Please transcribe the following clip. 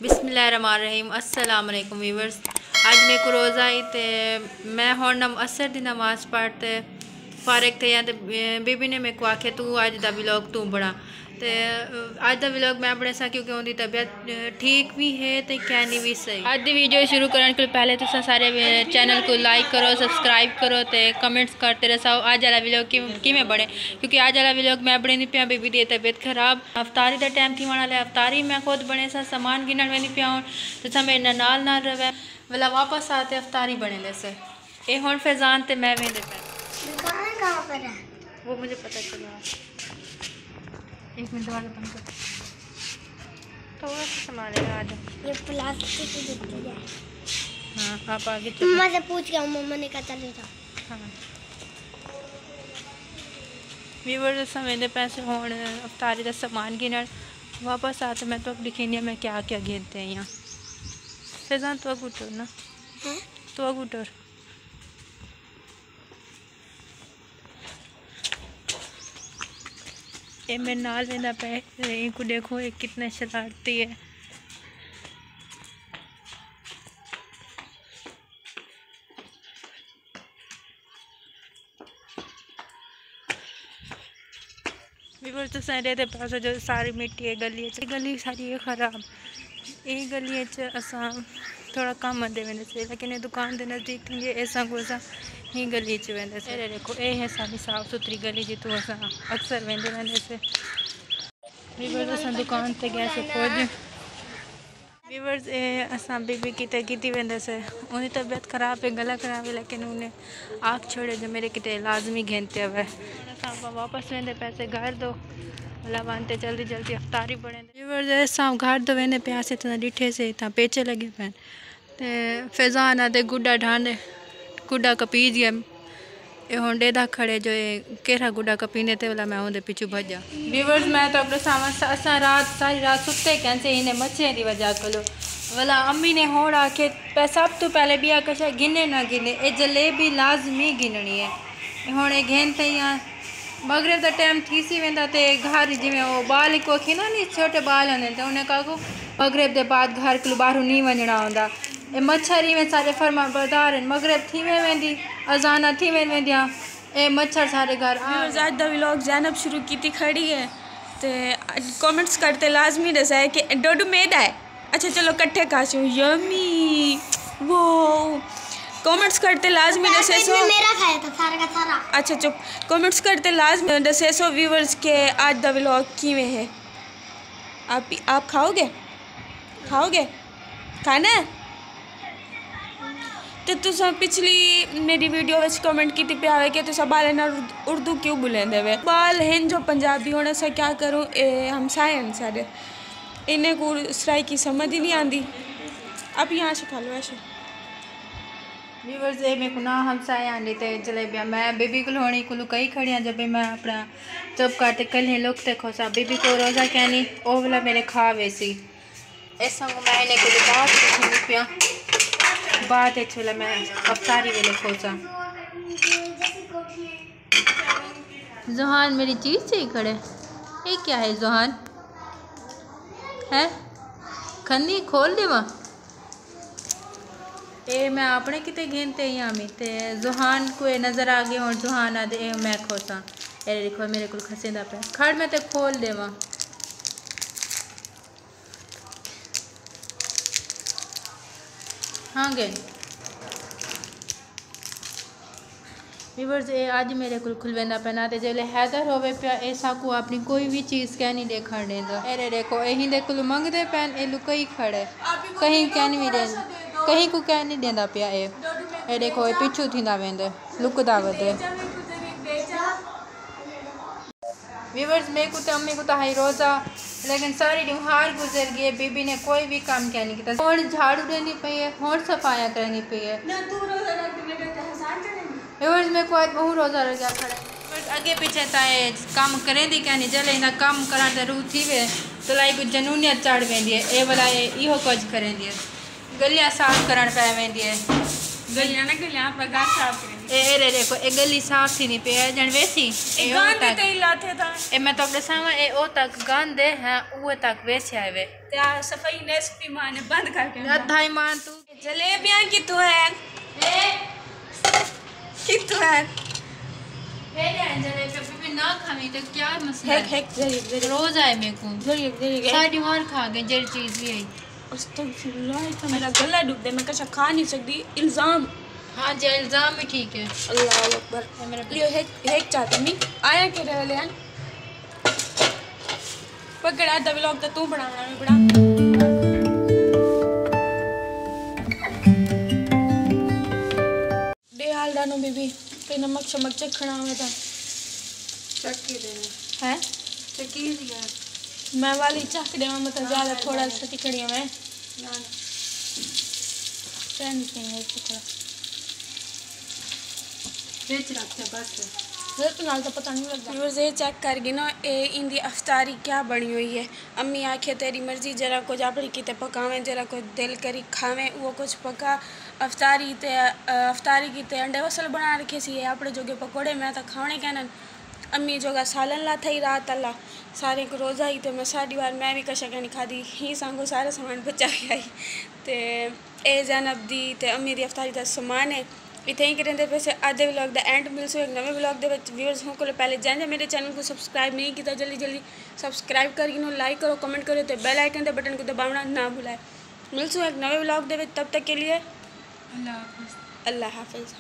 बिस्मिल्लाहिर्रहमानिर्रहीम अस्सलाम वालेकुम व्यूअर्स। आज मेरे को रोज़ा ही ते मैं हुण असर दी नमाज़ पढ़ते फारिग थे या बीबी ने मेरे को आखे तू अज दा व्लॉग तू बना ते अज दा व्लॉग मैं बने सा क्योंकि उनकी तबीयत ठीक भी है तो कहनी भी सही। अज दी वीडियो शुरू करने के पहले तुम सारे चैनल को लाइक करो, सब्सक्राइब करो तो कमेंट्स करते रहो अज वाला व्लॉग किमें बने, क्योंकि अज वाला व्लॉग मैं बने पिया बीबी की तबीयत खराब। अफ्तारी का टाइम थी वाला अफ्तारी मैं खुद बने सा सामान गिनण वेंदी पिया हूँ तो मेरे नाल रहे वाला वापस आते अफ्तारी बने से ये हूँ फैजान तो मैं वेंदे पे वो मुझे पता चला। एक मिनट दरवाजा बंद कर थोड़ा सा सामान है आज ये प्लास्टिक की दिखती है। हाँ आप आगे मम्मा से पूछ के मम्मा ने कहा चले जाओ। हाँ व्यूअर्स समझते पैसे हूँ अफ्तारी का सामान गिनण वापस आते मैं तो दिखी मैं क्या क्या गिनते हैं यहाँ फैजान तो अगुटर ना तो अगुटर ये मेरे नाल वेंदा पे इनको देखो ये कितने शरारती है। वीवर तो सारे दे पास जो सारी मिट्टी है गली सारी है खराब ये गली असा थोड़ा कम आते वेंदे से लेकिन ये दुकान के नज़दीक थी ऐसा को ही गली वेंदे से देखो ये है सारी साफ सुथरी गली जी तो असा अक्सर वेंदे से वीवर असा दुकान ते गए से खोज वीवर्स असा बीबी की वेंदे से उनकी तबीयत खराब है गला खराब है लेकिन उन्हें आँख छोड़े जो मेरे कितने लाजमी घेनते हुए वापस वेंदे पैसे घर दो मतलब आनते जल्दी जल्दी अफ्तारी बने वीवर्स घर दो वेंदे प्यासे तो डिठे से इतना पेचे लगे पैन ते फैजान आते गुड्डा ढांडे गुड्डा कपीज गया ये होंडे दा खड़े जो ये केरा गुड्डा कपीने थे वाला मैं उनके पीछू भजा वीवर्स मैं तो अपने सामान असा रात सारी रात सुते कैसे इन्हें मच्छे की वजह करो वाला अम्मी ने होड़ आके सब तो पहले भी आकर गिने ना गिने ये जलेबी लाजमी गिननी है हूँ ये घेनते यहाँ मगरब का टाइम थी सी वेंदा ते घर जिमें वो बाल को आखी ना नहीं छोटे बाल होंगे तो उन्हें कहा को मगरब के बाद घर को बाहरों नहीं वजना होंदा ये मच्छर में सारे फरमा बरदार मगरब थी में वेंदी अजाना थी में वेंदियां ए मच्छर सारे घर आज दा व्लॉग जैनब शुरू की थी खड़ी है तो कमेंट्स करते लाजमी दसा है कि डोडू मैदा है। अच्छा चलो कट्ठे खासी यमी वो कमेंट्स करते लाजमी दसे सो मेरा खाया था सारा का सारा। अच्छा चुप कमेंट्स करते लाजमी दसे सो व्यूवर्स के आज दा व्लॉग किवें है आप खाओगे खाना है तो तुसा पिछली मेरी वीडियो में कमेंट की पे आवे कि तुसा बाल ना उर्दू क्यों बुलेंदे वे बाल हैं जो पंजाबी होने से क्या करूँ हम सायन सारे इन्हें को सराई की समझ ही नहीं आती। अब यहाँ से खा लो ऐसे व्यूअर्स मेरे को ना हम साए आंदी ते जलेबियाँ मैं बेबी को होनी कुलू कई खड़ियाँ जब मैं अपना चुप करते कल ही लुक ते खोसा बेबी को रोज़ा कहनी ओ वाला मेरे खा वैसी ऐसा मैं इन्हें कुलू बात पिया बात वाला मैं अफ्तारी वेले खोसा जोहान मेरी चीज़ से ही खड़े ये क्या है जोहान है खन्नी खोल दे वहाँ ए मैं अपने किते घेनते यहाँ में ते जोहान को नज़र आ गए और जोहान आ दे मैं खोसा अरे देखो मेरे को खसेंदा पे खड़ में ते खोल दे वहाँ हाँ गए व्यूअर्स ये आज मेरे को खुलवेंदा पैना ते जले हैदर होवे पिया ऐसा को अपनी कोई भी चीज़ कह नहीं देखा देंदा अरे देखो यही देखो मंगदे पैन ए लुकई खड़े कहीं कह नहीं दे कहीं को कह नहीं देंदा पिया ए देखो ये पिछू थींदा वेंदे लुकदा वदे व्यूअर्स मेरे को तो अम्मी को तो हाई रोज़ा लेकिन सारी त्योहार गुजर गए बीबी ने कोई भी काम क्या नहीं किया और झाड़ू देनी पई है और सफाइयाँ करनी पई है व्यूअर्स मेरे को आज बहुत रोज़ा रह गया खड़ा बस आगे पीछे ताए काम करें दी क्या नहीं चले ना काम करा तो रूह थी वे तो लाई कुछ जनूनियत चढ़ वेंदी है ए वाला इहो कुछ करें दी गलियाँ साफ करण पे वेंदी है गलियाँ ना गलियाँ पर घर साफ करें ए रे देखो ए गली साफ थी नहीं पे जन वैसी गांधे ते लाथे था ए मैं तो अपने सामने ए ओ तक गांधे है वो तक वैसे आवे त्या सफाई नेस्पी मां ने बंद करके अधाई मान तू जलेबियां की तो है ए की तो है वे जले पे भी ना खावी तो क्या मसला हेक हेक जरी रोज आए मेरे को जरी सारी मार खा गए जल चीज भी आई अस्तगफिरुल्लाह तो मेरा गला डूब दे मैं कशा खा नहीं सकती इल्जाम हाँ जी इल्जाम भी ठीक है अल्लाह अकबर लियो हेक चाहते मी आया के रहले हैं पकड़ा द व्लॉग तो तू बनाना मैं बना दे हाल डानो बीबी पे नमक शमक चखना में था चक्की देना है चक्की दिया मैं वाली चख दे मतलब ज़्यादा थोड़ा सा तिखड़िया में ना है थोड़ा बेच रखते बस तो नाल तो पता नहीं लगता व्यूअर्स ये चेक कर गई ना ए इंदी अफ्तारी क्या बनी हुई है अम्मी आखे तेरी मर्जी जरा कुछ अपनी किते पकावें जरा कुछ दिल करी खावें वो कुछ पका अफ्तारी किते अंडे वसल बना रखे सी अपने जोगे पकौड़े मैं तो खाने कहना अम्मी जोगा सालन ला थी रात अल्लाह सारे को रोज़ा ही तो मैं सारी बार मैं भी कशा कहनी खादी ही सांगो सारा सामान बचा के आई तो ए जैनब दी ते अम्मी दी अफ्तारी का समान है इतने ही करेंगे पैसे आधे व्लॉग द एंड मिलसो एक नवे व्लॉग दे व्यूअर्स हो को पहले जाए मेरे चैनल को सब्सक्राइब नहीं किया जल्दी जल्दी सब्सक्राइब कर गिनो लाइक करो कमेंट करो तो बेल आइकन के बटन को दबाना ना भूलाए मिलसो एक नवे व्लॉग दे तब तक के लिए अल्लाह हाफिज़ अल्लाह हाफिज़।